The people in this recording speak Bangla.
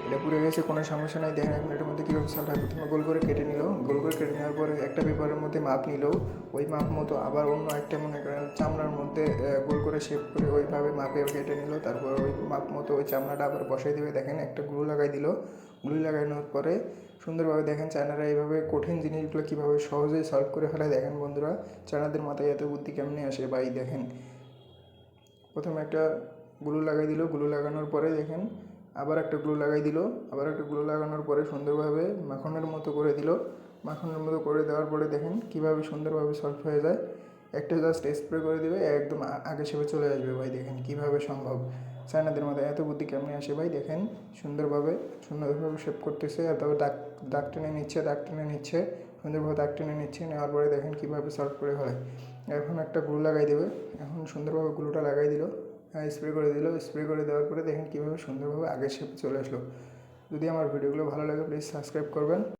এটা পুড়ে গেছে, কোনো সমস্যা নাই। দেখেন এখন এটার মধ্যে কীভাবে সল্ট হয়। প্রথমে গোল করে কেটে নিল, গোল করে কেটে নেওয়ার পরে একটা পেপারের মধ্যে মাপ নিল, ওই মাপ মতো আবার অন্য একটা মনে করেন চামড়ার মধ্যে গোল করে শেপ করে ওইভাবে মাপে কেটে নিল। তারপর ওই মাপ মতো ওই চামড়াটা আবার বসাই দেবে। দেখেন একটা গ্লু লাগাই দিল, গ্লু লাগানোর পরে সুন্দরভাবে দেখেন চায়নারা এইভাবে কঠিন জিনিসগুলো কীভাবে সহজেই সলভ করে ফেলে। দেখেন বন্ধুরা, চায়নাদের মাথায় এত বুদ্ধি কেমনে আসে ভাই। দেখেন প্রথমে একটা গ্লু লাগাই দিল, গ্লু লাগানোর পরে দেখেন আবার একটা গ্লু লাগাই দিল, আবার একটা গ্লু লাগানোর পরে সুন্দরভাবে মাখনের মতো করে দিল। মাখনের মতো করে দেওয়ার পরে দেখেন কীভাবে সুন্দরভাবে সলভ হয়ে যায়। একটা জাস্ট স্প্রে করে দেবে, একদম আগে শেপে চলে আসবে ভাই। দেখেন কীভাবে সম্ভব, চায়নাদের মধ্যে এত বুদ্ধি কেমনে আসে ভাই। দেখেন সুন্দরভাবে শেপ করতেছে, তারপর দাগ টেনে নিচ্ছে, দাগ টেনে নিচ্ছে, সুন্দরভাবে দাগ টেনে নিচ্ছে। নেওয়ার পরে দেখেন কীভাবে সলভ করে ফেলে। এখন একটা গ্লু লাগাই দেবে, এখন সুন্দরভাবে গ্লুটা লাগাই দিল, স্প্রে করে দিল। স্প্রে করে দেওয়ার পরে দেখেন কীভাবে সুন্দরভাবে আগের শেপে চলে আসলো। যদি আমার ভিডিওগুলো ভালো লাগে প্লিজ সাবস্ক্রাইব করবেন।